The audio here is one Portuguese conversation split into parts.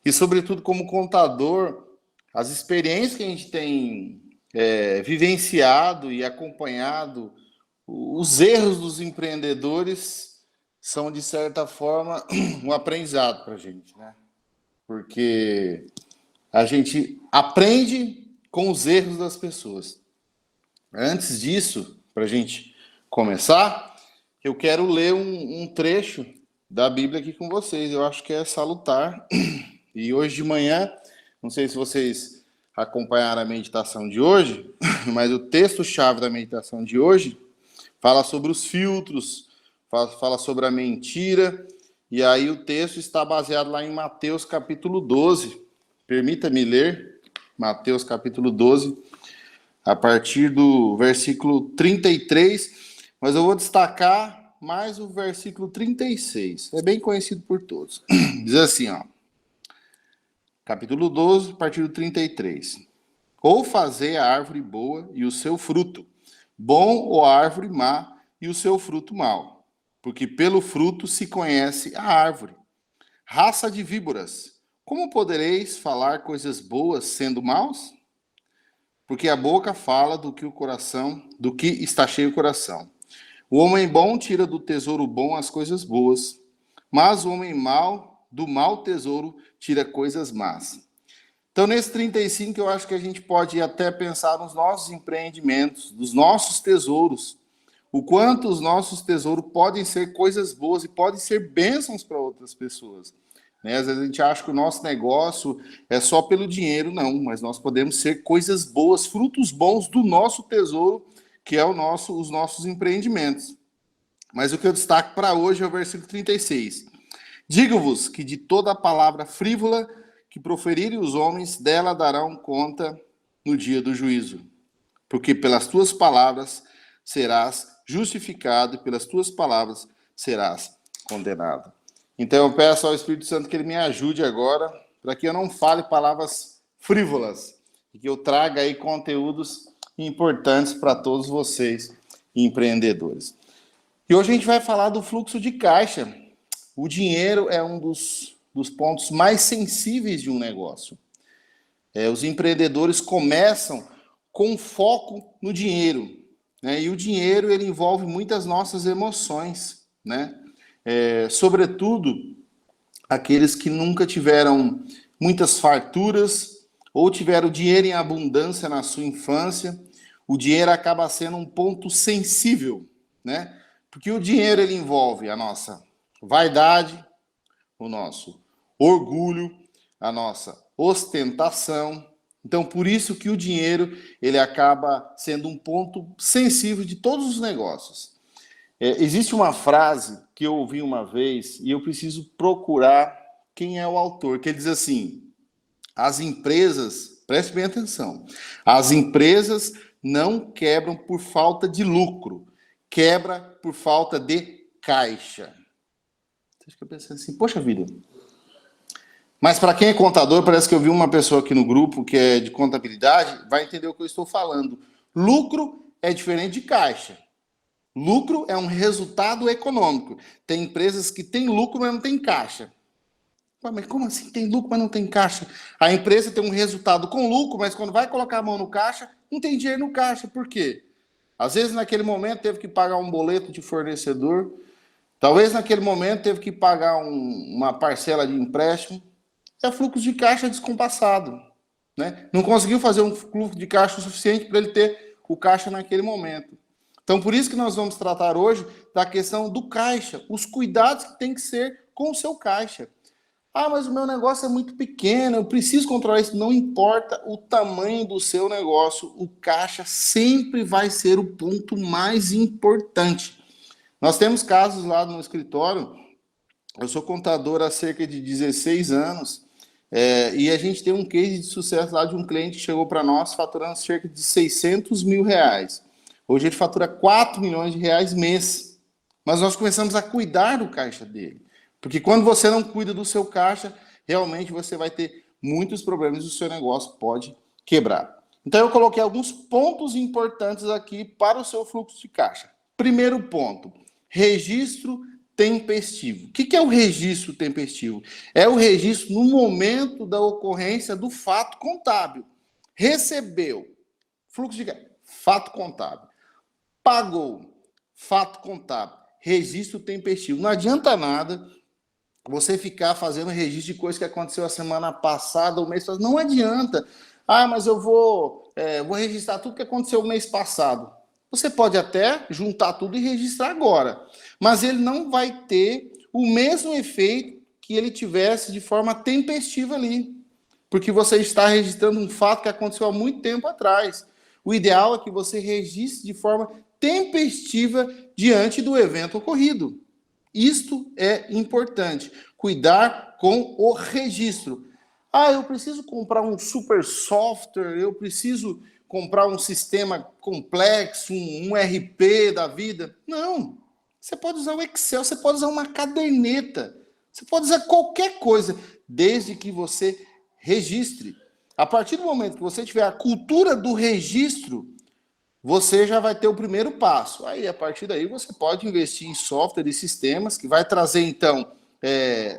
E, sobretudo, como contador, as experiências que a gente tem vivenciado e acompanhado, os erros dos empreendedores são, de certa forma, um aprendizado para a gente, né? Porque a gente aprende com os erros das pessoas. Antes disso, para a gente começar, eu quero ler um trecho da Bíblia aqui com vocês. Eu acho que é salutar. E hoje de manhã, não sei se vocês acompanharam a meditação de hoje, mas o texto-chave da meditação de hoje fala sobre os filtros, fala sobre a mentira, e aí o texto está baseado lá em Mateus capítulo 12. Permita-me ler Mateus capítulo 12, a partir do versículo 33, mas eu vou destacar mais o versículo 36. É bem conhecido por todos. Diz assim, ó. Capítulo 12, a partir do 33. Ou fazer a árvore boa e o seu fruto, bom ou a árvore má e o seu fruto mau, porque pelo fruto se conhece a árvore. Raça de víboras, como podereis falar coisas boas sendo maus? Porque a boca fala do que está cheio o coração. O homem bom tira do tesouro bom as coisas boas, mas o homem mau, do mau tesouro, tira coisas más. Então, nesse 35, eu acho que a gente pode até pensar nos nossos empreendimentos, dos nossos tesouros, o quanto os nossos tesouros podem ser coisas boas e podem ser bênçãos para outras pessoas. Né? Às vezes a gente acha que o nosso negócio é só pelo dinheiro, não, mas nós podemos ser coisas boas, frutos bons do nosso tesouro, que é os nossos empreendimentos. Mas o que eu destaco para hoje é o versículo 36. Digo-vos que de toda palavra frívola que proferirem os homens, dela darão conta no dia do juízo. Porque pelas tuas palavras serás justificado e pelas tuas palavras serás condenado. Então eu peço ao Espírito Santo que ele me ajude agora, para que eu não fale palavras frívolas, e que eu traga aí conteúdos importantes para todos vocês, empreendedores. E hoje a gente vai falar do fluxo de caixa. O dinheiro é um dos pontos mais sensíveis de um negócio. Os empreendedores começam com foco no dinheiro, né? E o dinheiro ele envolve muitas nossas emoções, né? Sobretudo aqueles que nunca tiveram muitas farturas ou tiveram dinheiro em abundância na sua infância. O dinheiro acaba sendo um ponto sensível, né? Porque o dinheiro ele envolve a nossa vaidade, o nosso orgulho, a nossa ostentação. Então, por isso que o dinheiro ele acaba sendo um ponto sensível de todos os negócios. Existe uma frase que eu ouvi uma vez e eu preciso procurar quem é o autor, que ele diz assim: as empresas, preste bem atenção, as empresas não quebram por falta de lucro, quebra por falta de caixa. Você fica pensando assim, poxa vida. Mas para quem é contador, parece que eu vi uma pessoa aqui no grupo que é de contabilidade, vai entender o que eu estou falando. Lucro é diferente de caixa. Lucro é um resultado econômico. Tem empresas que têm lucro, mas não tem caixa. Mas como assim tem lucro, mas não tem caixa? A empresa tem um resultado com lucro, mas quando vai colocar a mão no caixa, não tem dinheiro no caixa. Por quê? Às vezes, naquele momento, teve que pagar um boleto de fornecedor. Talvez, naquele momento, teve que pagar uma parcela de empréstimo. É fluxo de caixa descompassado, né? Não conseguiu fazer um fluxo de caixa o suficiente para ele ter o caixa naquele momento. Então, por isso que nós vamos tratar hoje da questão do caixa, os cuidados que tem que ser com o seu caixa. Ah, mas o meu negócio é muito pequeno, eu preciso controlar isso. Não importa o tamanho do seu negócio, o caixa sempre vai ser o ponto mais importante. Nós temos casos lá no escritório, eu sou contador há cerca de 16 anos, e a gente tem um case de sucesso lá de um cliente que chegou para nós faturando cerca de 600 mil reais. Hoje ele fatura 4 milhões de reais mês. Mas nós começamos a cuidar do caixa dele. Porque quando você não cuida do seu caixa, realmente você vai ter muitos problemas e o seu negócio pode quebrar. Então eu coloquei alguns pontos importantes aqui para o seu fluxo de caixa. Primeiro ponto, registro tempestivo. O que é o registro tempestivo? É o registro no momento da ocorrência do fato contábil. Recebeu, fluxo de caixa, fato contábil. Pagou, fato contábil. Registro tempestivo. Não adianta nada você ficar fazendo registro de coisa que aconteceu a semana passada, o mês passado. Não adianta. Ah, mas eu vou registrar tudo que aconteceu o mês passado. Você pode até juntar tudo e registrar agora, mas ele não vai ter o mesmo efeito que ele tivesse de forma tempestiva ali, porque você está registrando um fato que aconteceu há muito tempo atrás. O ideal é que você registre de forma tempestiva diante do evento ocorrido. Isto é importante, cuidar com o registro. Ah, eu preciso comprar um super software, eu preciso comprar um sistema complexo, um RP da vida. Não. Você pode usar o Excel, você pode usar uma caderneta, você pode usar qualquer coisa, desde que você registre. A partir do momento que você tiver a cultura do registro, você já vai ter o primeiro passo. Aí, a partir daí, você pode investir em software e sistemas que vai trazer, então,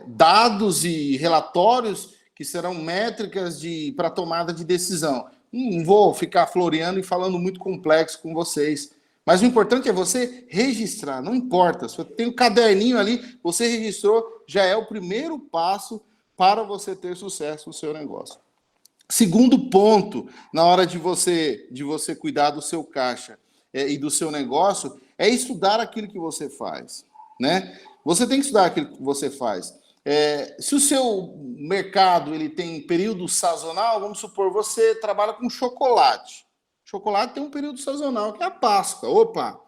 dados e relatórios que serão métricas para tomada de decisão. Não vou ficar floreando e falando muito complexo com vocês. Mas o importante é você registrar, não importa. Se você tem um caderninho ali, você registrou, já é o primeiro passo para você ter sucesso no seu negócio. Segundo ponto, na hora de você cuidar do seu caixa e do seu negócio, é estudar aquilo que você faz, né? Você tem que estudar aquilo que você faz. Se o seu mercado ele tem período sazonal, vamos supor, você trabalha com chocolate. Chocolate tem um período sazonal, que é a Páscoa. Opa!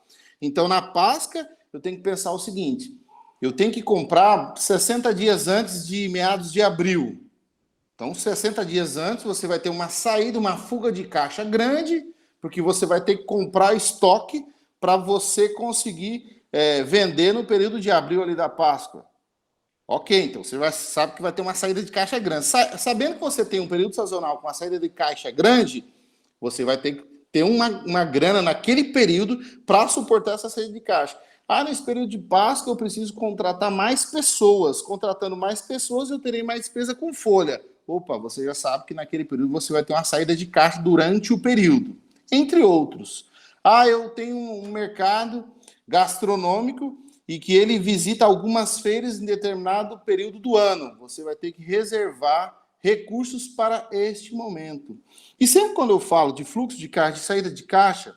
Então, na Páscoa, eu tenho que pensar o seguinte, eu tenho que comprar 60 dias antes de meados de abril. Então, 60 dias antes, você vai ter uma saída, uma fuga de caixa grande, porque você vai ter que comprar estoque para você conseguir vender no período de abril ali da Páscoa. Ok, então você sabe que vai ter uma saída de caixa grande. Sabendo que você tem um período sazonal com uma saída de caixa grande, você vai ter que ter uma grana naquele período para suportar essa saída de caixa. Ah, nesse período de Páscoa eu preciso contratar mais pessoas. Contratando mais pessoas, eu terei mais despesa com folha. Opa, você já sabe que naquele período você vai ter uma saída de caixa durante o período. Entre outros. Ah, eu tenho um mercado gastronômico e que ele visita algumas feiras em determinado período do ano. Você vai ter que reservar recursos para este momento. E sempre quando eu falo de fluxo de caixa, de saída de caixa,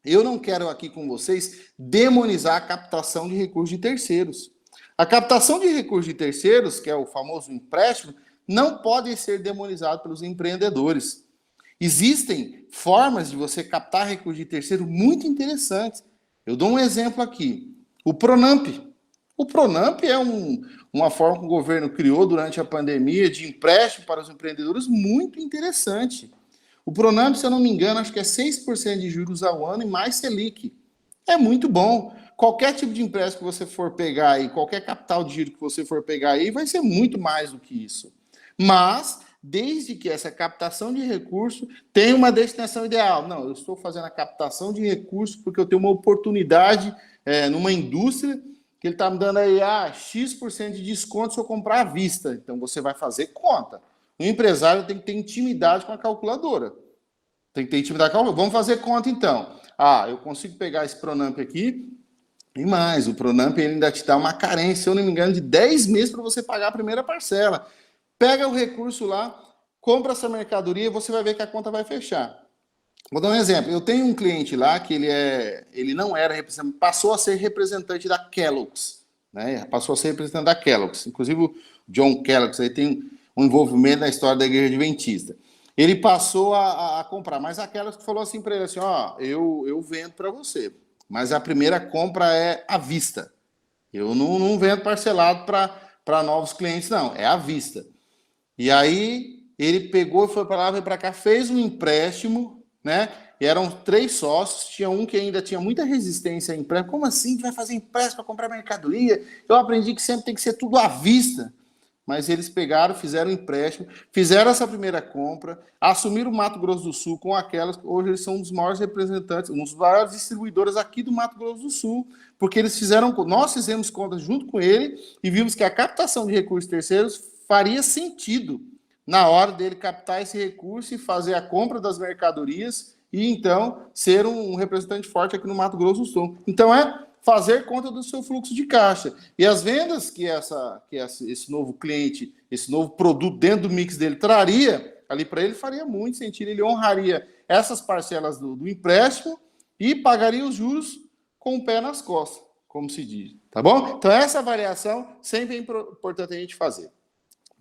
eu não quero aqui com vocês demonizar a captação de recursos de terceiros. A captação de recursos de terceiros, que é o famoso empréstimo, não pode ser demonizado pelos empreendedores. Existem formas de você captar recursos de terceiro muito interessantes. Eu dou um exemplo aqui. O Pronamp. O Pronamp é uma forma que o governo criou durante a pandemia de empréstimo para os empreendedores muito interessante. O Pronamp, se eu não me engano, acho que é 6% de juros ao ano e mais Selic. É muito bom. Qualquer tipo de empréstimo que você for pegar aí, qualquer capital de giro que você for pegar aí, vai ser muito mais do que isso. Mas, desde que essa captação de recurso tenha uma destinação ideal. Não, eu estou fazendo a captação de recursos porque eu tenho uma oportunidade numa indústria que ele está me dando aí X% de desconto se eu comprar à vista. Então, você vai fazer conta. O empresário tem que ter intimidade com a calculadora. Tem que ter intimidade com a calculadora. Vamos fazer conta, então. Eu consigo pegar esse Pronamp aqui e mais. O Pronamp ele ainda te dá uma carência, se eu não me engano, de 10 meses para você pagar a primeira parcela. Pega o recurso lá, compra essa mercadoria e você vai ver que a conta vai fechar. Vou dar um exemplo. Eu tenho um cliente lá que ele não era representante, passou a ser representante da Kellogg's, né? Passou a ser representante da Kellogg's. Inclusive o John Kellogg's aí tem um envolvimento na história da Igreja Adventista. Ele passou a comprar, mas a Kellogg's falou assim para ele assim, eu vendo para você, mas a primeira compra é à vista. Eu não vendo parcelado para novos clientes, não, é à vista. E aí ele pegou, foi para lá, veio para cá, fez um empréstimo, né? E eram 3 sócios, tinha um que ainda tinha muita resistência a empréstimo. Como assim? A gente vai fazer empréstimo para comprar mercadoria? Eu aprendi que sempre tem que ser tudo à vista. mas eles pegaram, fizeram empréstimo, fizeram essa primeira compra, assumiram o Mato Grosso do Sul com aquelas, hoje eles são um dos maiores representantes, um dos maiores distribuidores aqui do Mato Grosso do Sul, porque eles fizeram, nós fizemos contas junto com ele e vimos que a captação de recursos terceiros faria sentido na hora dele captar esse recurso e fazer a compra das mercadorias e então ser um representante forte aqui no Mato Grosso do Sul. Então fazer conta do seu fluxo de caixa. E as vendas que esse novo cliente, esse novo produto dentro do mix dele traria, ali para ele faria muito sentido. Ele honraria essas parcelas do empréstimo e pagaria os juros com o pé nas costas, como se diz. Tá bom? Então, essa avaliação sempre é importante a gente fazer.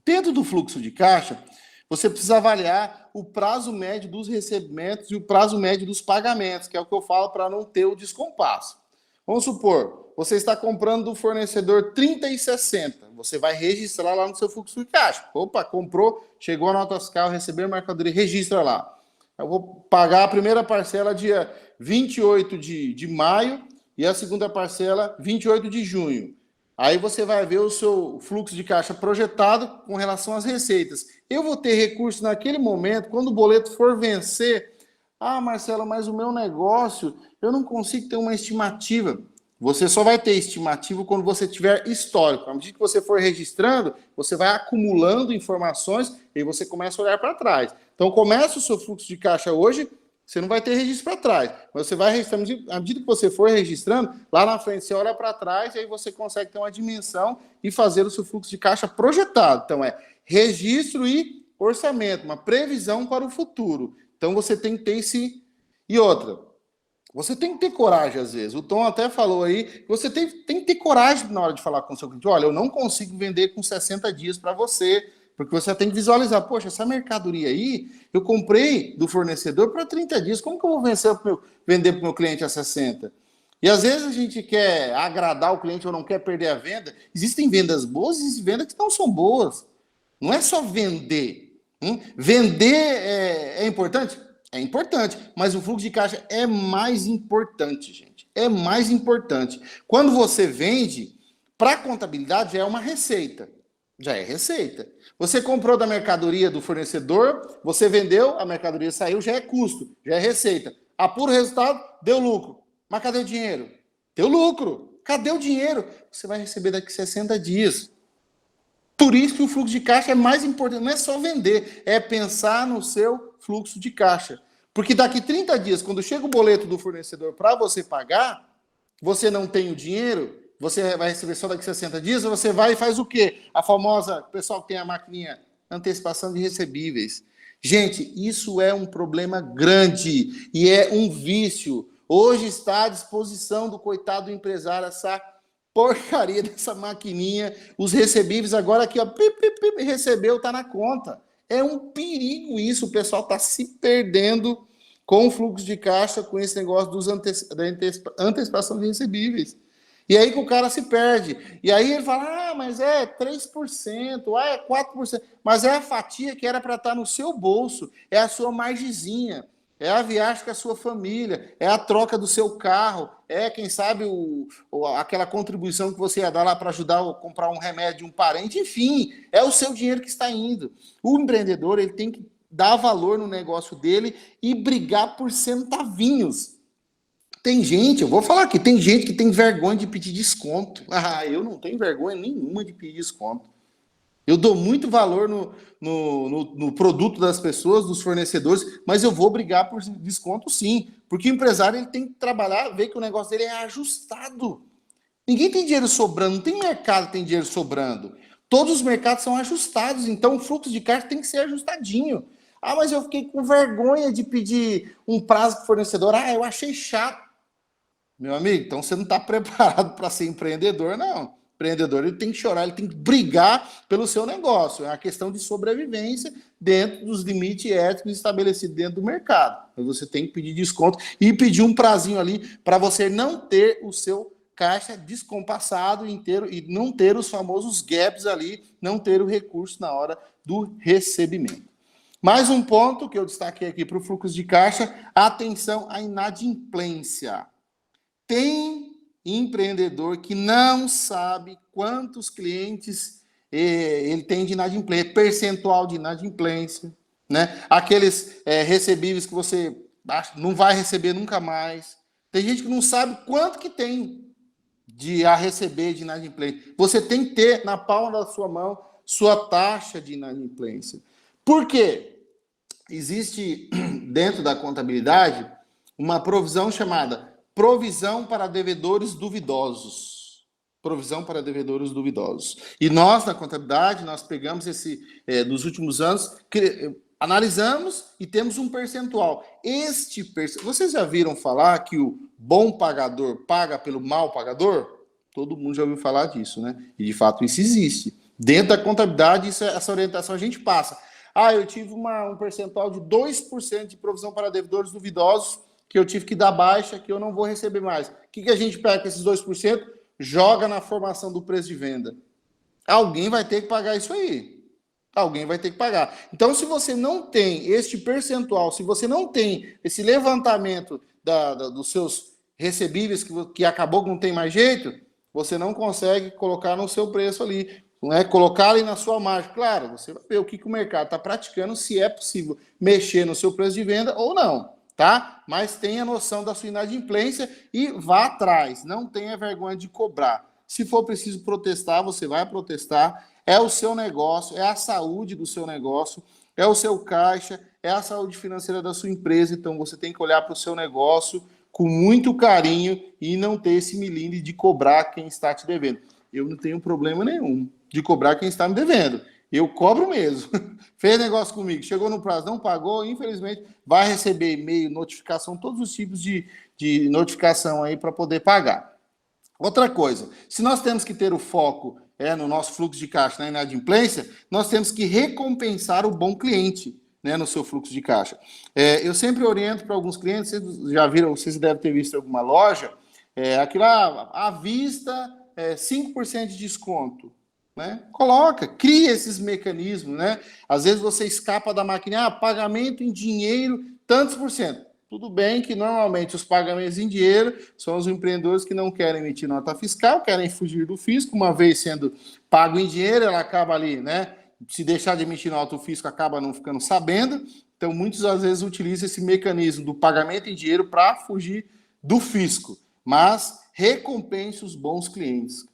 Dentro do fluxo de caixa, você precisa avaliar o prazo médio dos recebimentos e o prazo médio dos pagamentos, que é o que eu falo para não ter o descompasso. Vamos supor, você está comprando do fornecedor 30 e 60. Você vai registrar lá no seu fluxo de caixa. Opa, comprou, chegou a nota fiscal, recebeu a mercadoria, registra lá. Eu vou pagar a primeira parcela dia 28 de maio e a segunda parcela 28 de junho. Aí você vai ver o seu fluxo de caixa projetado com relação às receitas. Eu vou ter recurso naquele momento, quando o boleto for vencer. Ah, Marcelo, mas o meu negócio, eu não consigo ter uma estimativa. Você só vai ter estimativa quando você tiver histórico. À medida que você for registrando, você vai acumulando informações e você começa a olhar para trás. Então, começa o seu fluxo de caixa hoje, você não vai ter registro para trás. Mas você vai registrando, à medida que você for registrando, lá na frente você olha para trás e aí você consegue ter uma dimensão e fazer o seu fluxo de caixa projetado. Então, registro e orçamento, uma previsão para o futuro. Então, você tem que ter esse... E outra, você tem que ter coragem, às vezes. O Tom até falou aí, que você tem que ter coragem na hora de falar com o seu cliente. Olha, eu não consigo vender com 60 dias para você, porque você tem que visualizar, poxa, essa mercadoria aí, eu comprei do fornecedor para 30 dias, como que eu vou vender para o meu cliente a 60? E às vezes a gente quer agradar o cliente ou não quer perder a venda. Existem vendas boas e existem vendas que não são boas. Não é só vender. Vender é importante? É importante, mas o fluxo de caixa é mais importante, gente. É mais importante. Quando você vende, para a contabilidade já é uma receita. Já é receita. Você comprou da mercadoria do fornecedor, você vendeu, a mercadoria saiu, já é custo, já é receita. Apura o resultado, deu lucro. Mas cadê o dinheiro? Deu lucro. Cadê o dinheiro? Você vai receber daqui 60 dias. Por isso que o fluxo de caixa é mais importante. Não é só vender, é pensar no seu fluxo de caixa. Porque daqui 30 dias, quando chega o boleto do fornecedor para você pagar, você não tem o dinheiro, você vai receber só daqui 60 dias, você vai e faz o quê? A famosa, o pessoal que tem a maquininha, antecipação de recebíveis. Gente, isso é um problema grande e é um vício. Hoje está à disposição do coitado empresário essa porcaria dessa maquininha, os recebíveis agora aqui, ó, recebeu, tá na conta. É um perigo isso, o pessoal tá se perdendo com o fluxo de caixa, com esse negócio da antecipação de recebíveis. E aí que o cara se perde. E aí ele fala, mas é 3%, é 4%, mas é a fatia que era para estar no seu bolso, é a sua margezinha. É a viagem com a sua família, é a troca do seu carro, é, quem sabe, aquela contribuição que você ia dar lá para ajudar a comprar um remédio de um parente, enfim, é o seu dinheiro que está indo. O empreendedor, ele tem que dar valor no negócio dele e brigar por centavinhos. Tem gente, eu vou falar aqui, tem gente que tem vergonha de pedir desconto. Eu não tenho vergonha nenhuma de pedir desconto. Eu dou muito valor no produto das pessoas, dos fornecedores, mas eu vou brigar por desconto sim, porque o empresário ele tem que trabalhar, ver que o negócio dele é ajustado. Ninguém tem dinheiro sobrando, não tem mercado que tem dinheiro sobrando. Todos os mercados são ajustados, então o fluxo de caixa tem que ser ajustadinho. Mas eu fiquei com vergonha de pedir um prazo para o fornecedor. Eu achei chato. Meu amigo, então você não está preparado para ser empreendedor, não. Empreendedor, ele tem que chorar, ele tem que brigar pelo seu negócio. É uma questão de sobrevivência dentro dos limites éticos estabelecidos dentro do mercado. Então, você tem que pedir desconto e pedir um prazinho ali para você não ter o seu caixa descompassado inteiro e não ter os famosos gaps ali, não ter o recurso na hora do recebimento. Mais um ponto que eu destaquei aqui para o fluxo de caixa, atenção à inadimplência. Tem empreendedor que não sabe quantos clientes ele tem de inadimplência, percentual de inadimplência, né? Aqueles recebíveis que você não vai receber nunca mais. Tem gente que não sabe quanto que tem a receber de inadimplência. Você tem que ter na palma da sua mão sua taxa de inadimplência. Por quê? Existe dentro da contabilidade uma provisão chamada provisão para devedores duvidosos. Provisão para devedores duvidosos. E nós, na contabilidade, nós pegamos dos últimos anos, analisamos e temos um percentual. Vocês já viram falar que o bom pagador paga pelo mal pagador? Todo mundo já ouviu falar disso, né? E de fato isso existe. Dentro da contabilidade, essa orientação a gente passa. Eu tive um percentual de 2% de provisão para devedores duvidosos que eu tive que dar baixa, que eu não vou receber mais. O que a gente pega com esses 2%? Joga na formação do preço de venda. Alguém vai ter que pagar isso aí. Alguém vai ter que pagar. Então, se você não tem este percentual, se você não tem esse levantamento dos seus recebíveis que acabou que não tem mais jeito, você não consegue colocar no seu preço ali, não é? Colocar ali na sua margem. Claro, você vai ver o que o mercado está praticando, se é possível mexer no seu preço de venda ou não, tá? Mas tenha noção da sua inadimplência e vá atrás. Não tenha vergonha de cobrar. Se for preciso protestar, você vai protestar. É o seu negócio, é a saúde do seu negócio, é o seu caixa, é a saúde financeira da sua empresa. Então, você tem que olhar para o seu negócio com muito carinho e não ter esse milindre de cobrar quem está te devendo. Eu não tenho problema nenhum de cobrar quem está me devendo. Eu cobro mesmo. Fez negócio comigo, chegou no prazo, não pagou, infelizmente, vai receber e-mail, notificação, todos os tipos de notificação aí para poder pagar. Outra coisa, se nós temos que ter o foco no nosso fluxo de caixa, na inadimplência, nós temos que recompensar o bom cliente, né, no seu fluxo de caixa. Eu sempre oriento para alguns clientes, vocês já viram, vocês devem ter visto em alguma loja, aquilo lá, à vista, 5% de desconto. Né? Cria esses mecanismos, né? Às vezes você escapa da máquina, pagamento em dinheiro, tantos por cento. Tudo bem que normalmente os pagamentos em dinheiro são os empreendedores que não querem emitir nota fiscal, querem fugir do fisco, uma vez sendo pago em dinheiro, ela acaba ali, né? Se deixar de emitir nota, o fisco acaba não ficando sabendo. Então, muitos às vezes utilizam esse mecanismo do pagamento em dinheiro para fugir do fisco. Mas recompense os bons clientes.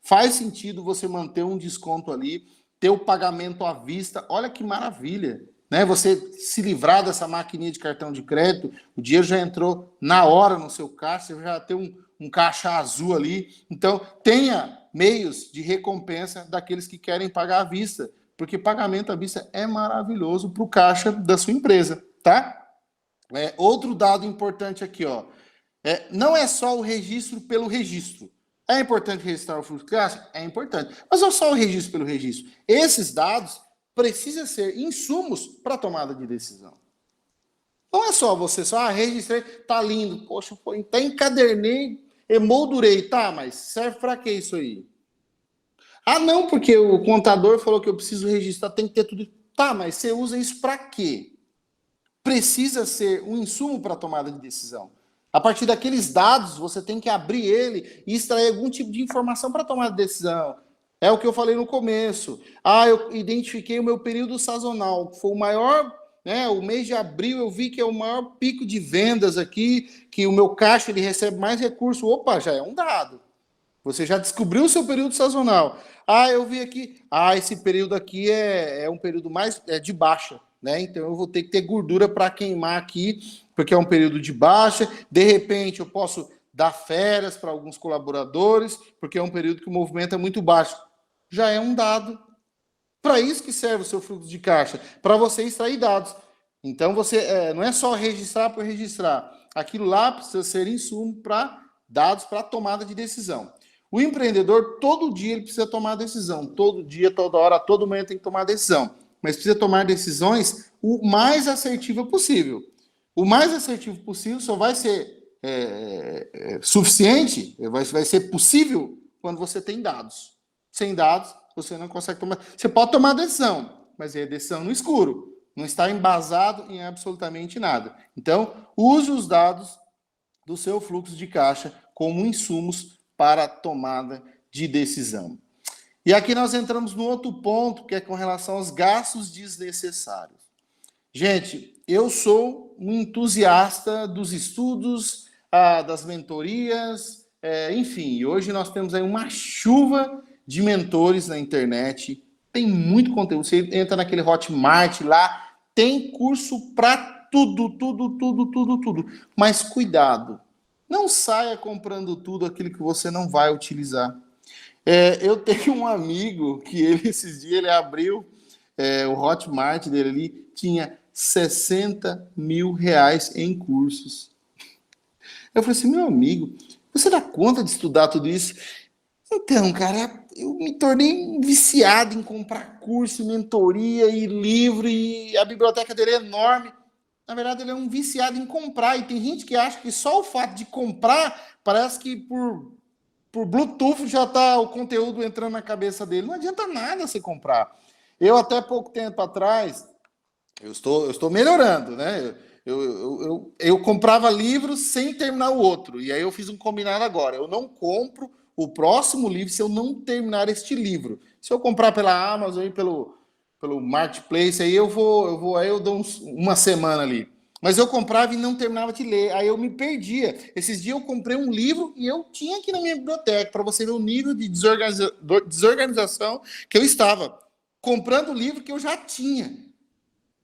Faz sentido você manter um desconto ali, ter o pagamento à vista. Olha que maravilha, né? Você se livrar dessa maquininha de cartão de crédito, o dinheiro já entrou na hora no seu caixa, você já tem um caixa azul ali. Então, tenha meios de recompensa daqueles que querem pagar à vista, porque pagamento à vista é maravilhoso para o caixa da sua empresa, tá? Outro dado importante aqui, ó. Não é só o registro pelo registro. É importante registrar o fluxo de caixa? É importante. Mas não é só o registro pelo registro. Esses dados precisam ser insumos para a tomada de decisão. Não é só você registrei, tá lindo, poxa, até encadernei, emoldurei, tá, mas serve para que isso aí? Não, porque o contador falou que eu preciso registrar, tem que ter tudo. Tá, mas você usa isso para quê? Precisa ser um insumo para a tomada de decisão. A partir daqueles dados, você tem que abrir ele e extrair algum tipo de informação para tomar decisão. É o que eu falei no começo. Eu identifiquei o meu período sazonal, foi o maior, né? O mês de abril eu vi que é o maior pico de vendas aqui, que o meu caixa ele recebe mais recurso. Opa, já é um dado. Você já descobriu o seu período sazonal. Eu vi aqui. Esse período aqui é um período mais de baixa, né? Então eu vou ter que ter gordura para queimar aqui, porque é um período de baixa. De repente eu posso dar férias para alguns colaboradores, porque é um período que o movimento é muito baixo. Já é um dado. Para isso que serve o seu fluxo de caixa, para você extrair dados. Então você não é só registrar por registrar. Aquilo lá precisa ser insumo para dados para tomada de decisão. O empreendedor, todo dia, ele precisa tomar decisão. Todo dia, toda hora, todo momento tem que tomar decisão. Mas precisa tomar decisões o mais assertiva possível. O mais assertivo possível só vai ser suficiente, vai ser possível quando você tem dados. Sem dados, você não consegue tomar... Você pode tomar decisão, mas é decisão no escuro. Não está embasado em absolutamente nada. Então, use os dados do seu fluxo de caixa como insumos para a tomada de decisão. E aqui nós entramos no outro ponto, que é com relação aos gastos desnecessários. Gente, eu sou um entusiasta dos estudos, das mentorias, enfim. E hoje nós temos aí uma chuva de mentores na internet. Tem muito conteúdo. Você entra naquele Hotmart lá, tem curso para tudo, tudo, tudo, tudo, tudo. Mas cuidado, não saia comprando tudo aquilo que você não vai utilizar. Eu tenho um amigo que esses dias ele abriu o Hotmart dele ali, tinha 60 mil reais em cursos. Eu falei assim, meu amigo, você dá conta de estudar tudo isso? Então, cara, eu me tornei viciado em comprar curso, mentoria e livro, e a biblioteca dele é enorme. Na verdade, ele é um viciado em comprar, e tem gente que acha que só o fato de comprar, parece que por Bluetooth já está o conteúdo entrando na cabeça dele. Não adianta nada você comprar. Eu, até pouco tempo atrás, eu estou melhorando, né? Eu comprava livros sem terminar o outro. E aí eu fiz um combinado agora. Eu não compro o próximo livro se eu não terminar este livro. Se eu comprar pela Amazon e pelo Marketplace, aí aí eu dou uma semana ali. Mas eu comprava e não terminava de ler, aí eu me perdia. Esses dias eu comprei um livro e eu tinha aqui na minha biblioteca, para você ver o nível de desorganização que eu estava. Comprando o livro que eu já tinha.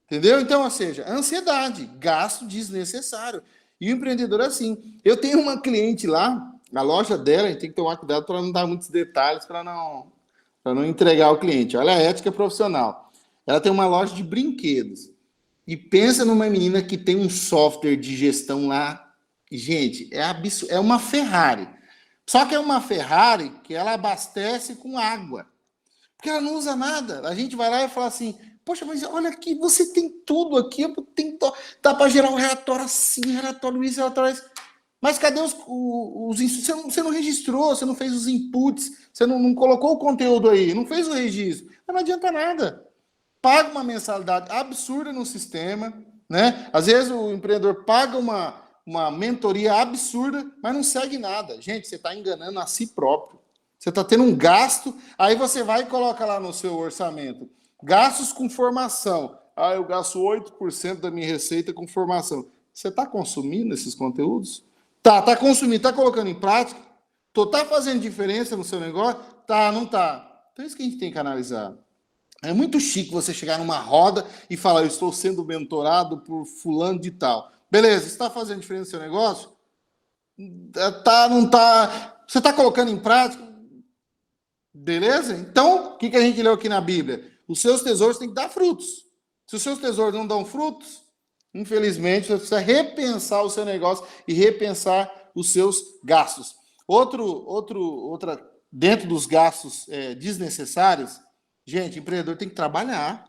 Entendeu? Então, ou seja, ansiedade, gasto desnecessário. E o empreendedor é assim. Eu tenho uma cliente lá, na loja dela, a gente tem que tomar cuidado para não dar muitos detalhes, para não entregar o cliente. Olha a ética profissional. Ela tem uma loja de brinquedos. E pensa numa menina que tem um software de gestão lá. Gente, é uma Ferrari. Só que é uma Ferrari que ela abastece com água. Porque ela não usa nada. A gente vai lá e fala assim, poxa, mas olha aqui, você tem tudo aqui, dá para gerar um relatório assim, relatório isso, relatório isso. Mas cadê você não registrou, você não fez os inputs, você não colocou o conteúdo aí, não fez o registro. Mas não adianta nada. Paga uma mensalidade absurda no sistema, né? Às vezes o empreendedor paga uma mentoria absurda, mas não segue nada. Gente, você está enganando a si próprio. Você está tendo um gasto, aí você vai e coloca lá no seu orçamento. Gastos com formação. Eu gasto 8% da minha receita com formação. Você está consumindo esses conteúdos? Tá consumindo, está colocando em prática? Tá fazendo diferença no seu negócio? Tá, não tá. Então é isso que a gente tem que analisar. É muito chique você chegar numa roda e falar, eu estou sendo mentorado por fulano de tal. Beleza, está fazendo diferença no seu negócio? Tá, não tá. Você está colocando em prática? Beleza? Então, o que a gente leu aqui na Bíblia? Os seus tesouros têm que dar frutos. Se os seus tesouros não dão frutos, infelizmente, você precisa repensar o seu negócio e repensar os seus gastos. Outra, dentro dos gastos desnecessários, gente, empreendedor tem que trabalhar.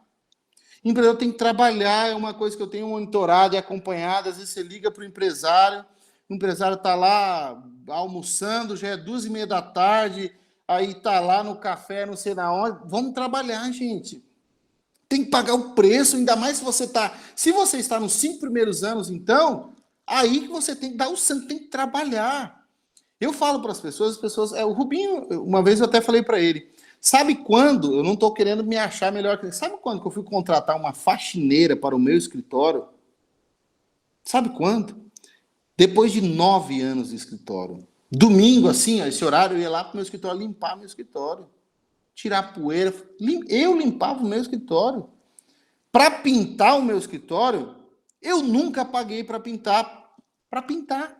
Empreendedor tem que trabalhar, é uma coisa que eu tenho monitorado e acompanhado. Às vezes você liga para o empresário está lá almoçando, já é 2h30 da tarde, aí está lá no café, não sei na onde. Vamos trabalhar, gente. Tem que pagar o preço, ainda mais se você está... Se você está nos 5 primeiros anos, então, aí que você tem que dar o sangue, tem que trabalhar. Eu falo para as pessoas, o Rubinho, uma vez eu até falei para ele, sabe quando, eu não estou querendo me achar melhor que ele, sabe quando que eu fui contratar uma faxineira para o meu escritório? Sabe quando? Depois de 9 anos de escritório. Domingo, assim, esse horário, eu ia lá para o meu escritório limpar meu escritório. Tirar poeira. Eu limpava o meu escritório. Para pintar o meu escritório, eu nunca paguei para pintar. Para pintar.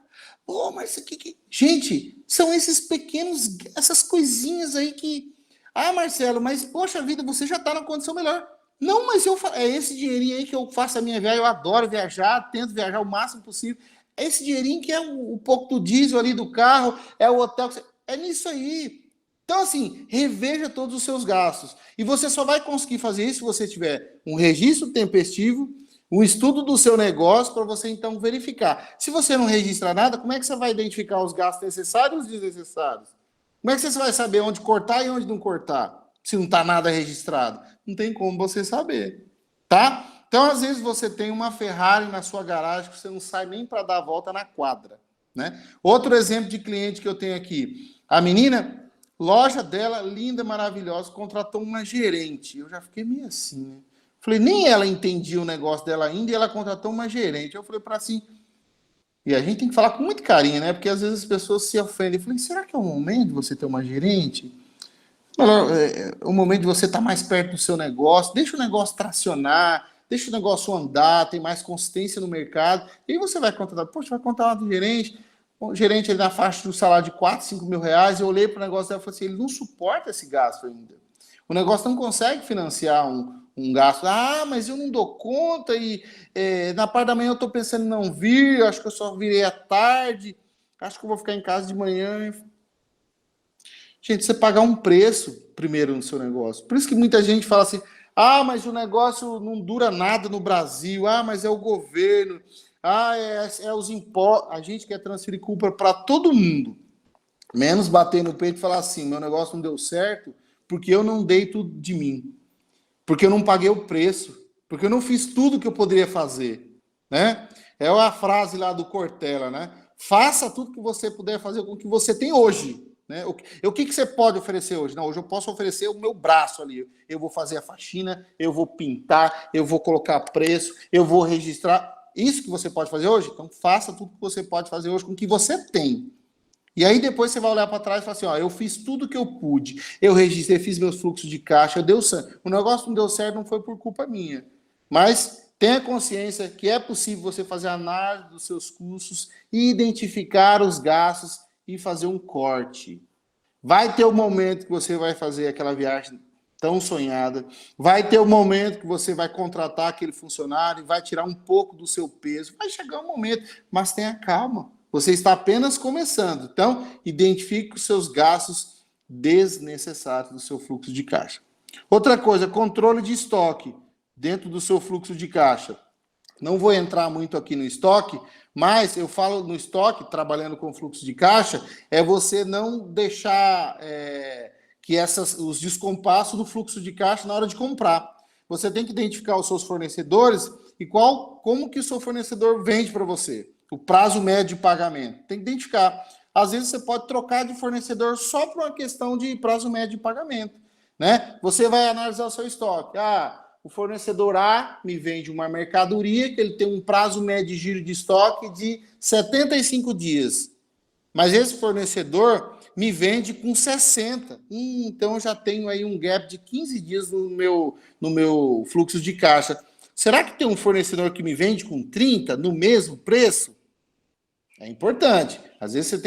Mas isso aqui... Gente, são essas coisinhas aí que... Marcelo, mas poxa vida, você já está na condição melhor. Não, mas é esse dinheirinho aí que eu faço a minha viagem, eu adoro viajar, tento viajar o máximo possível. É esse dinheirinho que é o pouco do diesel ali do carro, é o hotel, é nisso aí. Então, assim, reveja todos os seus gastos. E você só vai conseguir fazer isso se você tiver um registro tempestivo, um estudo do seu negócio para você, então, verificar. Se você não registrar nada, como é que você vai identificar os gastos necessários e os desnecessários? Como é que você vai saber onde cortar e onde não cortar? Se não está nada registrado? Não tem como você saber, tá? Então, às vezes, você tem uma Ferrari na sua garagem que você não sai nem para dar a volta na quadra, né? Outro exemplo de cliente que eu tenho aqui. A menina Loja dela, linda, maravilhosa, contratou uma gerente. Eu já fiquei meio assim, né? Falei, nem ela entendia o negócio dela ainda e ela contratou uma gerente. Eu falei para assim, e a gente tem que falar com muito carinho, né? Porque às vezes as pessoas se ofendem. Eu falei, será que é o momento de você ter uma gerente? É o momento de você estar mais perto do seu negócio, deixa o negócio tracionar, deixa o negócio andar, tem mais consistência no mercado, e aí você vai contratar, poxa, vai contratar um gerente, o gerente ele na faixa do salário de 4, 5 mil reais, eu olhei para o negócio dela e falei assim, ele não suporta esse gasto ainda. O negócio não consegue financiar um gasto. Ah, mas eu não dou conta e na parte da manhã eu estou pensando em não vir, acho que eu só virei à tarde, acho que eu vou ficar em casa de manhã. Gente, você pagar um preço primeiro no seu negócio. Por isso que muita gente fala assim, ah, mas o negócio não dura nada no Brasil, ah, mas é o governo, ah, é os impostos. A gente quer transferir culpa para todo mundo, menos bater no peito e falar assim, meu negócio não deu certo porque eu não dei tudo de mim, porque eu não paguei o preço, porque eu não fiz tudo que eu poderia fazer, né? É a frase lá do Cortella, né? Faça tudo que você puder fazer com o que você tem hoje. Né? O que você pode oferecer hoje? Não, hoje eu posso oferecer o meu braço ali. Eu vou fazer a faxina, eu vou pintar, eu vou colocar preço, eu vou registrar. Isso que você pode fazer hoje? Então faça tudo que você pode fazer hoje com o que você tem. E aí depois você vai olhar para trás e falar assim, ó, eu fiz tudo que eu pude, eu registrei, fiz meus fluxos de caixa, deu certo. O negócio não deu certo, não foi por culpa minha. Mas tenha consciência que é possível você fazer a análise dos seus custos e identificar os gastos e fazer um corte. Vai ter o momento que você vai fazer aquela viagem tão sonhada, vai ter o momento que você vai contratar aquele funcionário e vai tirar um pouco do seu peso, vai chegar um momento, mas tenha calma. Você está apenas começando. Então, identifique os seus gastos desnecessários do seu fluxo de caixa. Outra coisa, controle de estoque dentro do seu fluxo de caixa. Não vou entrar muito aqui no estoque, mas eu falo no estoque, trabalhando com fluxo de caixa, é você não deixar que os descompassos do fluxo de caixa na hora de comprar. Você tem que identificar os seus fornecedores e como que o seu fornecedor vende para você. O prazo médio de pagamento. Tem que identificar. Às vezes você pode trocar de fornecedor só por uma questão de prazo médio de pagamento. Né? Você vai analisar o seu estoque. O fornecedor A me vende uma mercadoria que ele tem um prazo médio de giro de estoque de 75 dias. Mas esse fornecedor me vende com 60. Então eu já tenho aí um gap de 15 dias no meu fluxo de caixa. Será que tem um fornecedor que me vende com 30 no mesmo preço? É importante. Às vezes você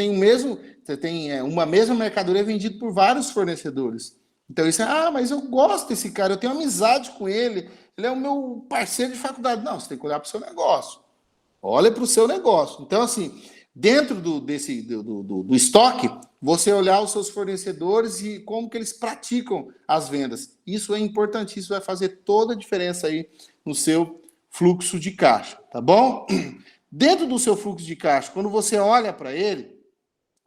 tem uma mesma mercadoria vendida por vários fornecedores. Então isso mas eu gosto desse cara, eu tenho amizade com ele, ele é o meu parceiro de faculdade. Não, você tem que olhar para o seu negócio. Olha para o seu negócio. Então, assim, dentro do estoque, você olhar os seus fornecedores e como que eles praticam as vendas. Isso é importantíssimo, vai fazer toda a diferença aí no seu fluxo de caixa, tá bom? Dentro do seu fluxo de caixa, quando você olha para ele,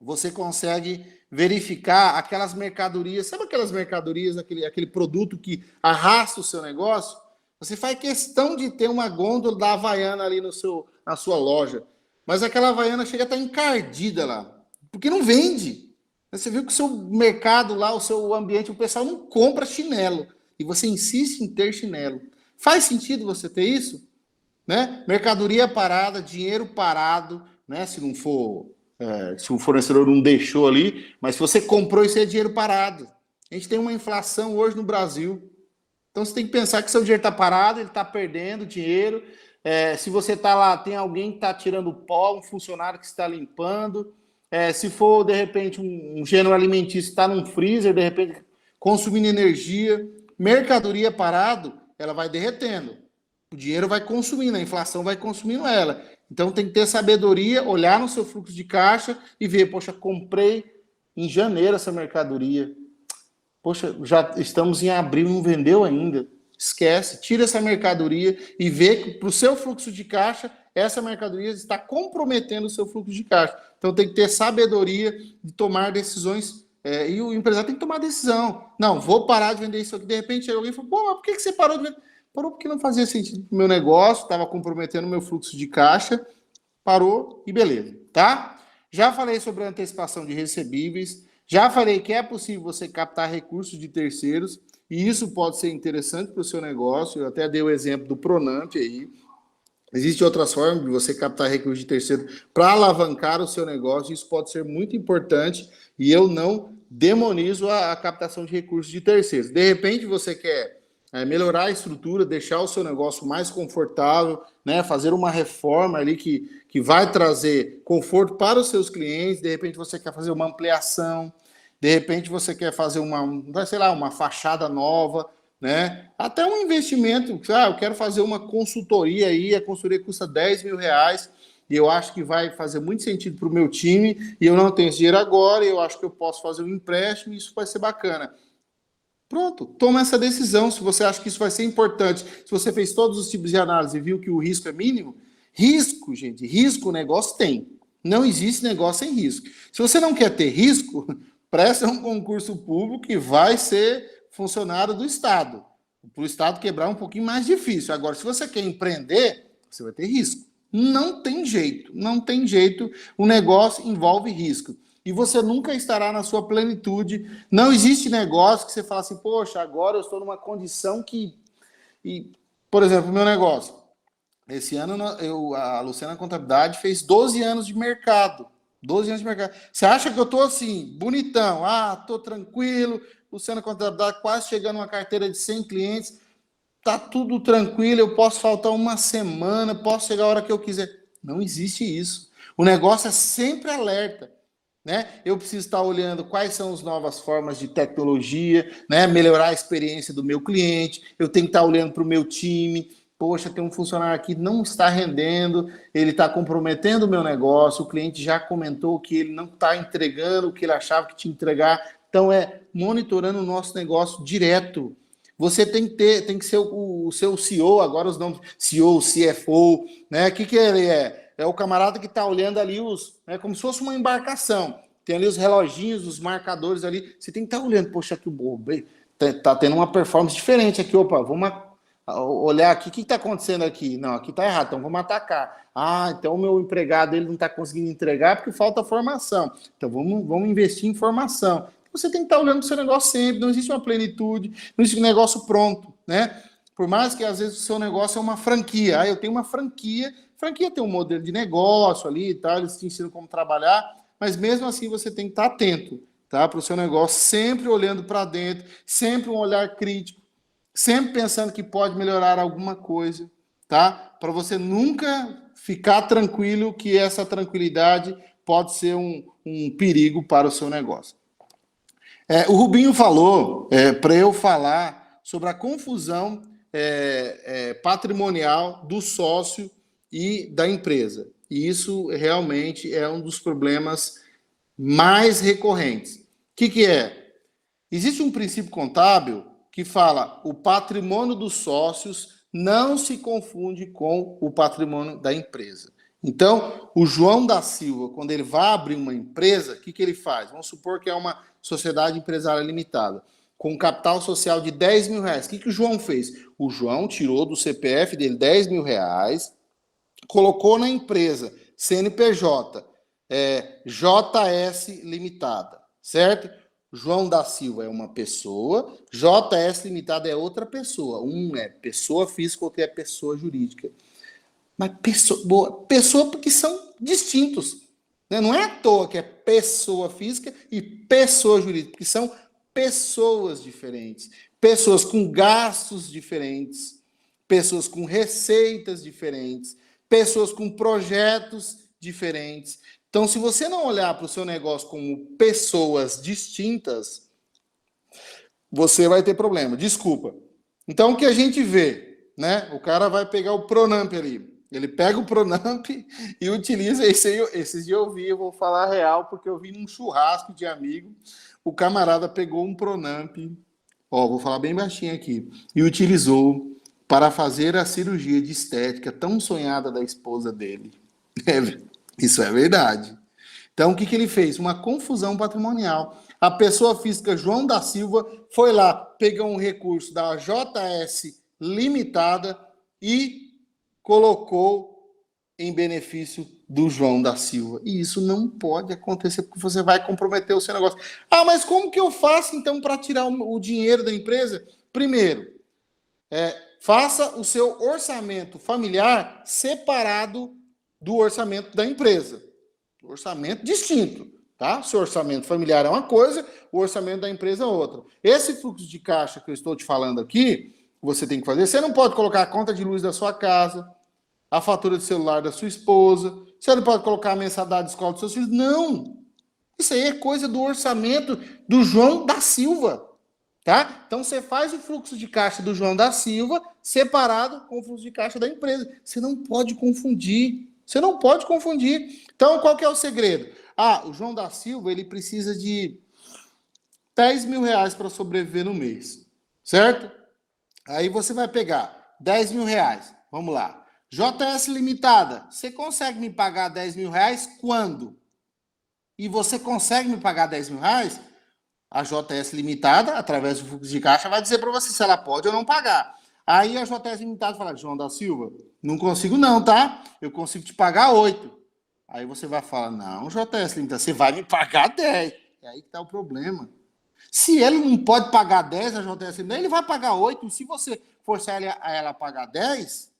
você consegue verificar aquelas mercadorias, sabe aquelas mercadorias, aquele produto que arrasta o seu negócio? Você faz questão de ter uma gôndola da Havaiana ali na sua loja, mas aquela Havaiana chega a estar encardida lá, porque não vende. Você viu que o seu mercado lá, o seu ambiente, o pessoal não compra chinelo, e você insiste em ter chinelo. Faz sentido você ter isso? Né? Mercadoria parada, dinheiro parado, né? Se não for, se o fornecedor não deixou ali, mas se você comprou, isso é dinheiro parado. A gente tem uma inflação hoje no Brasil, então você tem que pensar que seu dinheiro está parado, ele está perdendo dinheiro. Se você está lá, tem alguém que está tirando pó, um funcionário que está limpando. Se for, de repente, um gênero alimentício está num freezer, de repente, consumindo energia, mercadoria parado, ela vai derretendo. O dinheiro vai consumindo, a inflação vai consumindo ela. Então tem que ter sabedoria, olhar no seu fluxo de caixa e ver, poxa, comprei em janeiro essa mercadoria. Poxa, já estamos em abril, não vendeu ainda. Esquece, tira essa mercadoria e vê que para o seu fluxo de caixa, essa mercadoria está comprometendo o seu fluxo de caixa. Então tem que ter sabedoria de tomar decisões e o empresário tem que tomar decisão. Não, vou parar de vender isso aqui. De repente alguém fala, pô, mas por que você parou de vender? Parou porque não fazia sentido para o meu negócio, estava comprometendo o meu fluxo de caixa, parou e beleza, tá? Já falei sobre a antecipação de recebíveis, Já falei que é possível você captar recursos de terceiros, e isso pode ser interessante para o seu negócio. Eu até dei o exemplo do Pronamp aí. Existem outras formas de você captar recursos de terceiro para alavancar o seu negócio. Isso pode ser muito importante e eu não demonizo a captação de recursos de terceiros. De repente você quer melhorar a estrutura, deixar o seu negócio mais confortável, né? Fazer uma reforma ali que vai trazer conforto para os seus clientes. De repente você quer fazer uma ampliação, de repente você quer fazer uma fachada nova, né? Até um investimento, eu quero fazer uma consultoria aí, a consultoria custa R$10.000 e eu acho que vai fazer muito sentido para o meu time e eu não tenho esse dinheiro agora e eu acho que eu posso fazer um empréstimo e isso vai ser bacana. Pronto, toma essa decisão. Se você acha que isso vai ser importante, se você fez todos os tipos de análise e viu que o risco é mínimo, risco, gente, risco o negócio tem. Não existe negócio sem risco. Se você não quer ter risco, presta um concurso público que vai ser funcionário do Estado. Para o Estado quebrar é um pouquinho mais difícil. Agora, se você quer empreender, você vai ter risco. Não tem jeito, não tem jeito. O negócio envolve risco. E você nunca estará na sua plenitude. Não existe negócio que você fala assim, poxa, agora eu estou numa condição que... Por exemplo, o meu negócio. Esse ano a Luciana Contabilidade fez 12 anos de mercado. 12 anos de mercado. Você acha que eu estou assim, bonitão? Estou tranquilo. Luciana Contabilidade quase chegando a uma carteira de 100 clientes. Tá tudo tranquilo, eu posso faltar uma semana, posso chegar a hora que eu quiser. Não existe isso. O negócio é sempre alerta. Né? Eu preciso estar olhando quais são as novas formas de tecnologia, né? Melhorar a experiência do meu cliente. Eu tenho que estar olhando para o meu time. Poxa, tem um funcionário aqui que não está rendendo, ele está comprometendo o meu negócio, o cliente já comentou que ele não está entregando o que ele achava que tinha que entregar. Então, é monitorando o nosso negócio direto. Você tem que ser o seu CEO, agora os nomes, CEO, CFO, né? O que ele é? É o camarada que está olhando ali como se fosse uma embarcação. Tem ali os reloginhos, os marcadores ali. Você tem que estar olhando, poxa, aqui o bobo tá tendo uma performance diferente aqui. Opa, vamos olhar aqui, o que está acontecendo aqui? Não, aqui está errado, então vamos atacar. Então o meu empregado ele não está conseguindo entregar porque falta formação. Então vamos investir em formação. Você tem que estar olhando para o seu negócio sempre, não existe uma plenitude, não existe um negócio pronto, né? Por mais que às vezes o seu negócio é uma franquia. Eu tenho uma franquia tem um modelo de negócio ali e tal, eles te ensinam como trabalhar, mas mesmo assim você tem que estar atento, tá? Para o seu negócio, sempre olhando para dentro, sempre um olhar crítico, sempre pensando que pode melhorar alguma coisa, tá? Para você nunca ficar tranquilo que essa tranquilidade pode ser um perigo para o seu negócio. O Rubinho falou para eu falar sobre a confusão patrimonial do sócio e da empresa. E isso realmente é um dos problemas mais recorrentes. O que é? Existe um princípio contábil que fala o patrimônio dos sócios não se confunde com o patrimônio da empresa. Então, o João da Silva, quando ele vai abrir uma empresa, o que ele faz? Vamos supor que é uma sociedade empresária limitada, com um capital social de R$10.000. O que o João fez? O João tirou do CPF dele R$10.000, colocou na empresa CNPJ, JS Limitada, certo? João da Silva é uma pessoa, JS Limitada é outra pessoa. Um é pessoa física, outro é pessoa jurídica. Mas pessoa porque são distintos. Né? Não é à toa que é pessoa física e pessoa jurídica, porque são pessoas diferentes, pessoas com gastos diferentes, pessoas com receitas diferentes, pessoas com projetos diferentes. Então, se você não olhar para o seu negócio como pessoas distintas, você vai ter problema. Desculpa. Então, o que a gente vê, né? O cara vai pegar o Pronamp ali. Ele pega o Pronamp e utiliza esses dias eu vi, eu vou falar real, porque eu vi num churrasco de amigo, o camarada pegou um Pronamp, vou falar bem baixinho aqui, e utilizou para fazer a cirurgia de estética tão sonhada da esposa dele. Isso é verdade. Então, o que ele fez? Uma confusão patrimonial. A pessoa física João da Silva foi lá, pegou um recurso da JS Limitada e colocou em benefício do João da Silva. E isso não pode acontecer, porque você vai comprometer o seu negócio. Ah, mas como que eu faço, então, para tirar o dinheiro da empresa? Primeiro, faça o seu orçamento familiar separado do orçamento da empresa. Orçamento distinto, tá? Seu orçamento familiar é uma coisa, o orçamento da empresa é outra. Esse fluxo de caixa que eu estou te falando aqui, você tem que fazer, você não pode colocar a conta de luz da sua casa, a fatura de celular da sua esposa, você não pode colocar a mensalidade de escola dos seus filhos, não. Isso aí é coisa do orçamento do João da Silva, tá? Então você faz o fluxo de caixa do João da Silva separado com o fluxo de caixa da empresa. Você não pode confundir. Você não pode confundir. Então, qual que é o segredo? Ah, o João da Silva, ele precisa de 10 mil reais para sobreviver no mês, certo? Aí você vai pegar 10 mil reais. Vamos lá. JS Limitada, você consegue me pagar 10 mil reais quando? E você consegue me pagar 10 mil reais? A JS Limitada, através do fluxo de caixa, vai dizer para você se ela pode ou não pagar. Aí a JS Limitada fala, João da Silva, não consigo não, tá? Eu consigo te pagar 8. Aí você vai falar, não, JS Limitada, você vai me pagar 10. É aí que está o problema. Se ele não pode pagar 10 a JS Limitada, ele vai pagar 8. Se você forçar ela a pagar 10,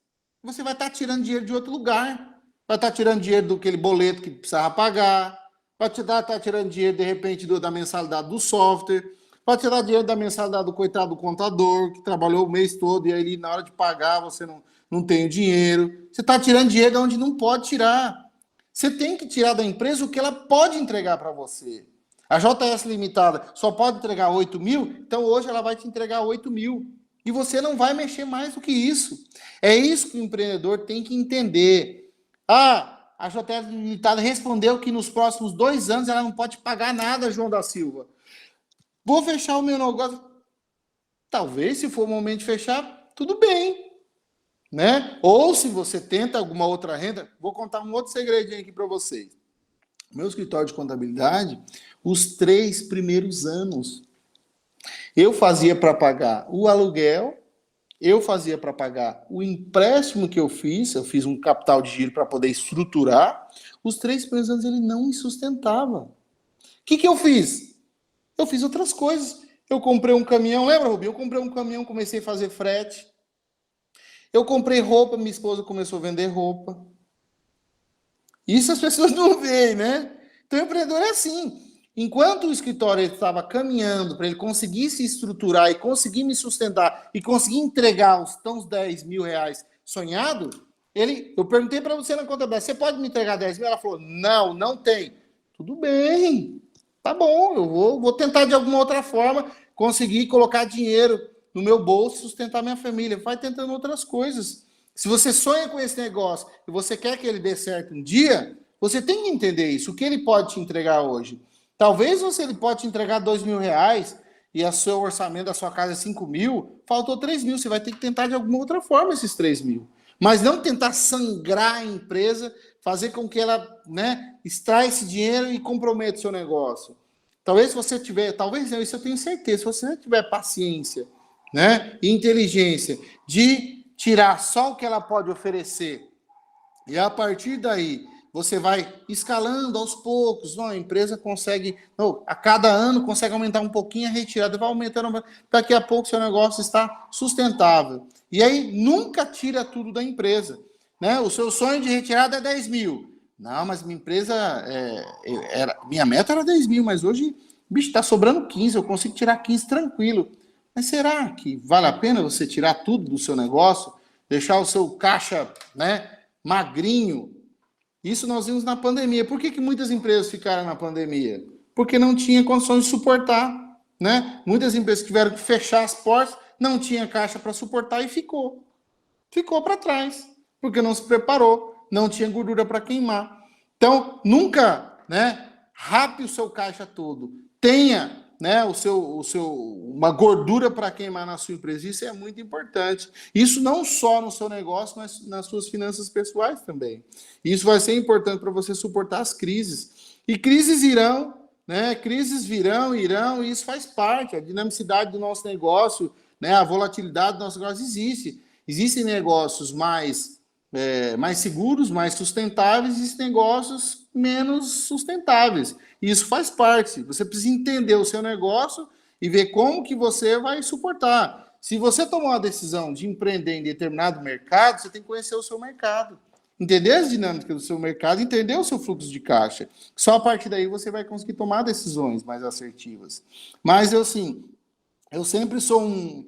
você vai estar tirando dinheiro de outro lugar. Vai estar tirando dinheiro daquele boleto que precisava pagar. Vai estar tirando dinheiro, de repente, da mensalidade do software. Vai tirar dinheiro da mensalidade do coitado do contador, que trabalhou o mês todo, e aí na hora de pagar você não tem o dinheiro. Você está tirando dinheiro de onde não pode tirar. Você tem que tirar da empresa o que ela pode entregar para você. A JS Limitada só pode entregar 8 mil, então hoje ela vai te entregar 8 mil. E você não vai mexer mais do que isso. É isso que o empreendedor tem que entender. Ah, a JS Limitada respondeu que nos próximos 2 anos ela não pode pagar nada, João da Silva. Vou fechar o meu negócio. Talvez, se for o momento de fechar, tudo bem. Né? Ou se você tenta alguma outra renda, vou contar um outro segredinho aqui para vocês. Meu escritório de contabilidade, os 3 primeiros anos, eu fazia para pagar o aluguel, eu fazia para pagar o empréstimo que eu fiz um capital de giro para poder estruturar. Os 3 primeiros anos ele não me sustentava. O que eu fiz? Eu fiz outras coisas. Eu comprei um caminhão, lembra, Rubinho? Eu comprei um caminhão, comecei a fazer frete. Eu comprei roupa, minha esposa começou a vender roupa. Isso as pessoas não veem, né? Então, o empreendedor é assim. Enquanto o escritório estava caminhando para ele conseguir se estruturar e conseguir me sustentar e conseguir entregar os tão 10 mil reais sonhado, eu perguntei para você na contabilidade, você pode me entregar 10 mil? Ela falou, não tem. Tudo bem, tá bom, eu vou tentar de alguma outra forma conseguir colocar dinheiro no meu bolso e sustentar minha família. Vai tentando outras coisas. Se você sonha com esse negócio e você quer que ele dê certo um dia, você tem que entender isso. O que ele pode te entregar hoje? Talvez ele pode te entregar 2 mil reais e o seu orçamento da sua casa é 5 mil, faltou 3 mil. Você vai ter que tentar de alguma outra forma esses 3 mil. Mas não tentar sangrar a empresa, fazer com que ela extraia esse dinheiro e comprometa o seu negócio. Talvez você tiver, talvez não, isso eu tenho certeza, se você tiver paciência e inteligência de tirar só o que ela pode oferecer e a partir daí você vai escalando aos poucos, a empresa consegue, a cada ano consegue aumentar um pouquinho a retirada, vai aumentando, daqui a pouco seu negócio está sustentável. E aí nunca tira tudo da empresa. O seu sonho de retirada é 10 mil. Não, mas minha empresa, minha meta era 10 mil, mas hoje, bicho, está sobrando 15, eu consigo tirar 15 tranquilo. Mas será que vale a pena você tirar tudo do seu negócio, deixar o seu caixa magrinho? Isso nós vimos na pandemia. Por que muitas empresas ficaram na pandemia? Porque não tinha condições de suportar. Muitas empresas tiveram que fechar as portas, não tinha caixa para suportar e ficou. Ficou para trás, porque não se preparou, não tinha gordura para queimar. Então, nunca rape o seu caixa todo. Tenha uma gordura para queimar na sua empresa. Isso é muito importante. Isso não só no seu negócio, mas nas suas finanças pessoais também. Isso vai ser importante para você suportar as crises. E crises irão, crises virão, irão, e isso faz parte. A dinamicidade do nosso negócio, a volatilidade do nosso negócio existe. Existem negócios mais mais seguros, mais sustentáveis, e negócios menos sustentáveis. E isso faz parte. Você precisa entender o seu negócio e ver como que você vai suportar. Se você tomar uma decisão de empreender em determinado mercado, você tem que conhecer o seu mercado, entender as dinâmicas do seu mercado, entender o seu fluxo de caixa. Só a partir daí você vai conseguir tomar decisões mais assertivas. Mas eu sempre sou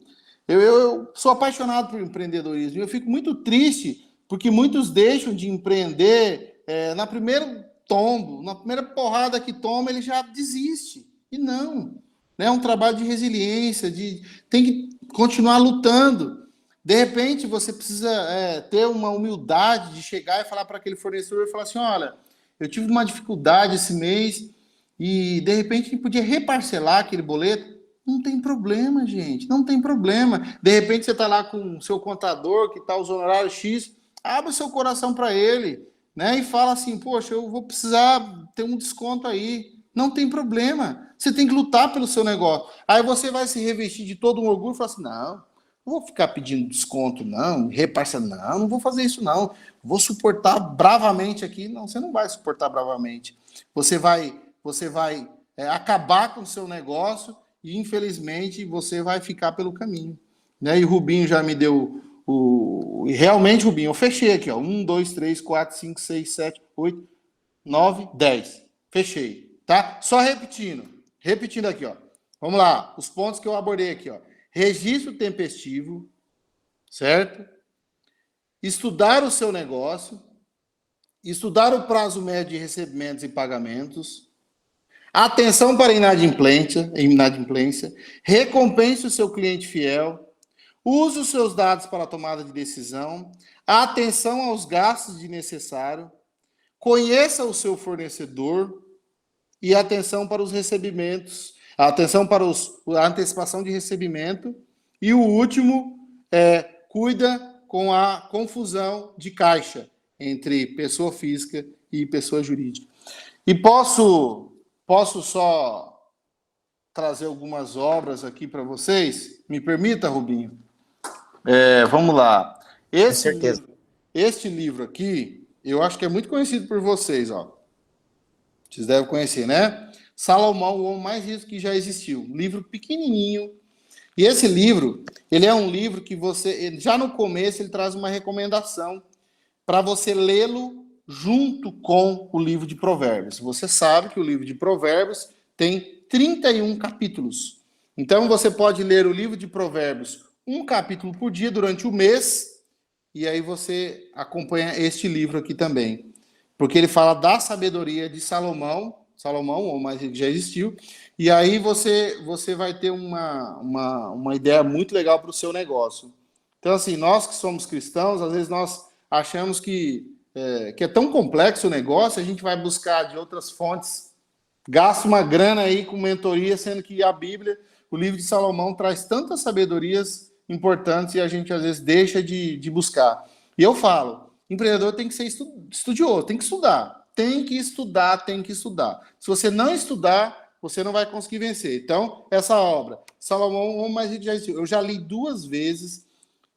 eu sou apaixonado por empreendedorismo. Eu fico muito triste porque muitos deixam de empreender na primeiro tombo, na primeira porrada que toma, ele já desiste. E não. É um trabalho de resiliência, tem que continuar lutando. De repente, você precisa ter uma humildade de chegar e falar para aquele fornecedor e falar assim, olha, eu tive uma dificuldade esse mês e, de repente, a gente podia reparcelar aquele boleto. Não tem problema, gente, não tem problema. De repente, você está lá com o seu contador, que está os honorários X, abre o seu coração para ele, né? E fala assim, poxa, eu vou precisar ter um desconto aí. Não tem problema. Você tem que lutar pelo seu negócio. Aí você vai se revestir de todo um orgulho e falar assim, não vou ficar pedindo desconto, não, reparsa, não vou fazer isso, não. Vou suportar bravamente aqui. Não, você não vai suportar bravamente. Você vai acabar com o seu negócio e, infelizmente, você vai ficar pelo caminho. Né? E o Rubinho já me deu E realmente, Rubinho, eu fechei aqui, ó. 1, 2, 3, 4, 5, 6, 7, 8, 9, 10. Fechei, tá? Só repetindo aqui, ó. Vamos lá, os pontos que eu abordei aqui, ó. Registro tempestivo, certo? Estudar o seu negócio, estudar o prazo médio de recebimentos e pagamentos, atenção para inadimplência, recompense o seu cliente fiel, use os seus dados para a tomada de decisão, atenção aos gastos desnecessários, conheça o seu fornecedor e atenção para os recebimentos, atenção para a antecipação de recebimento. E o último cuida com a confusão de caixa entre pessoa física e pessoa jurídica. E posso só trazer algumas obras aqui para vocês? Me permita, Rubinho? Vamos lá. Este livro aqui, eu acho que é muito conhecido por vocês, ó. Vocês devem conhecer, né? Salomão, o homem mais rico que já existiu. Um livro pequenininho. E esse livro, ele é um livro que já no começo, ele traz uma recomendação para você lê-lo junto com o livro de Provérbios. Você sabe que o livro de Provérbios tem 31 capítulos. Então, você pode ler o livro de Provérbios um capítulo por dia durante o mês, e aí você acompanha este livro aqui também. Porque ele fala da sabedoria de Salomão, ou mais que já existiu, e aí você vai ter uma ideia muito legal para o seu negócio. Então, assim, nós que somos cristãos, às vezes nós achamos que é tão complexo o negócio, a gente vai buscar de outras fontes, gasta uma grana aí com mentoria, sendo que a Bíblia, o livro de Salomão, traz tantas sabedorias importantes e a gente, às vezes, deixa de buscar. E eu falo, empreendedor tem que ser estudioso, tem que estudar. Tem que estudar. Se você não estudar, você não vai conseguir vencer. Então, essa obra, Salomão, o homem mais rico já existiu. Eu já li 2 vezes.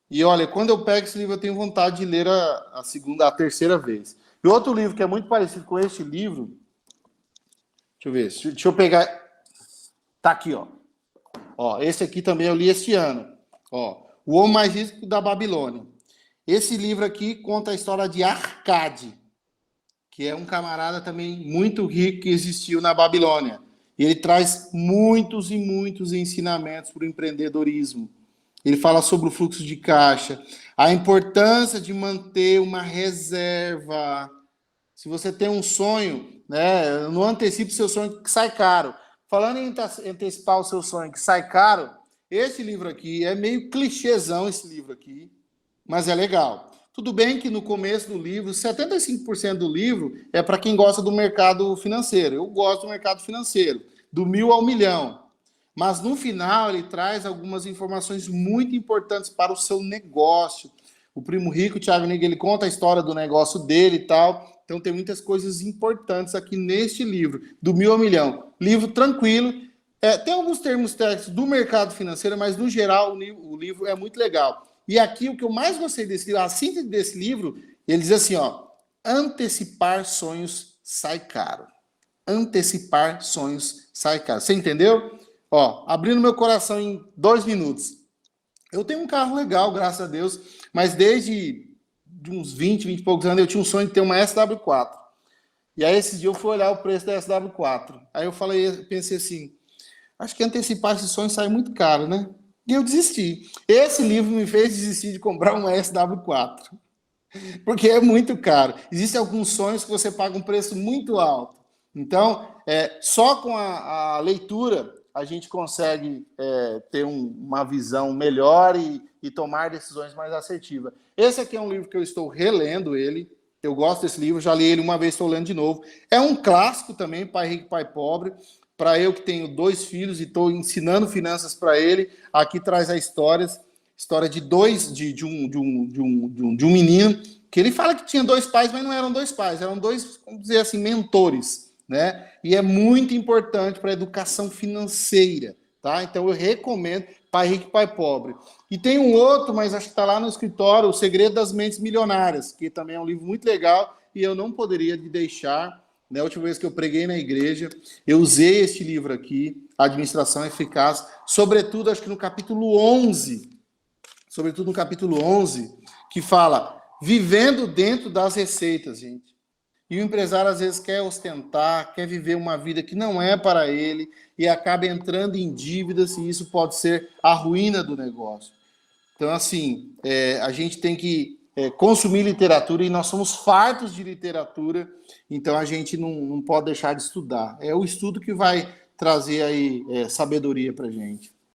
E olha, quando eu pego esse livro, eu tenho vontade de ler a terceira vez. E outro livro que é muito parecido com este livro, deixa eu ver, deixa eu pegar. Tá aqui, ó. Esse aqui também eu li este ano. O Homem Mais Rico da Babilônia. Esse livro aqui conta a história de Arcade, que é um camarada também muito rico que existiu na Babilônia. E ele traz muitos e muitos ensinamentos para o empreendedorismo. Ele fala sobre o fluxo de caixa, a importância de manter uma reserva. Se você tem um sonho, né, não antecipe seu sonho que sai caro. Falando em antecipar o seu sonho que sai caro, esse livro aqui é meio clichêzão, esse livro aqui, mas é legal. Tudo bem que no começo do livro, 75% do livro é para quem gosta do mercado financeiro. Eu gosto do mercado financeiro, do 1000 ao milhão. Mas no final ele traz algumas informações muito importantes para o seu negócio. O primo rico, Thiago Nigro, ele conta a história do negócio dele e tal. Então tem muitas coisas importantes aqui neste livro, do 1000 ao milhão. Livro tranquilo. Tem alguns termos técnicos do mercado financeiro, mas no geral o livro é muito legal. E aqui o que eu mais gostei desse livro, a síntese desse livro, ele diz assim, ó, antecipar sonhos sai caro. Antecipar sonhos sai caro. Você entendeu? Ó, abrindo meu coração em 2 minutos. Eu tenho um carro legal, graças a Deus, mas desde de uns 20 e poucos anos eu tinha um sonho de ter uma SW4. E aí esses dias eu fui olhar o preço da SW4. Aí eu pensei assim, acho que antecipar esse sonho sai muito caro, né? E eu desisti. Esse livro me fez desistir de comprar uma SW4, porque é muito caro. Existem alguns sonhos que você paga um preço muito alto. Então, só com a leitura a gente consegue ter uma visão melhor e tomar decisões mais assertivas. Esse aqui é um livro que eu estou relendo ele. Eu gosto desse livro, já li ele uma vez, estou lendo de novo. É um clássico também, Pai Rico, Pai Pobre. Para eu que tenho 2 filhos e estou ensinando finanças para ele, aqui traz a história de um menino que ele fala que tinha 2 pais, mas não eram 2 pais, eram 2, vamos dizer assim, mentores, né? E é muito importante para a educação financeira, tá? Então eu recomendo Pai Rico e Pai Pobre. E tem um outro, mas acho que está lá no escritório, O Segredo das Mentes Milionárias, que também é um livro muito legal e eu não poderia deixar. Na última vez que eu preguei na igreja, eu usei este livro aqui, Administração Eficaz, sobretudo, acho que no capítulo 11, que fala, vivendo dentro das receitas, gente. E o empresário, às vezes, quer ostentar, quer viver uma vida que não é para ele, e acaba entrando em dívidas, e isso pode ser a ruína do negócio. Então, assim, a gente tem que consumir literatura, e nós somos fartos de literatura, então a gente não pode deixar de estudar. É o estudo que vai trazer aí sabedoria para a gente.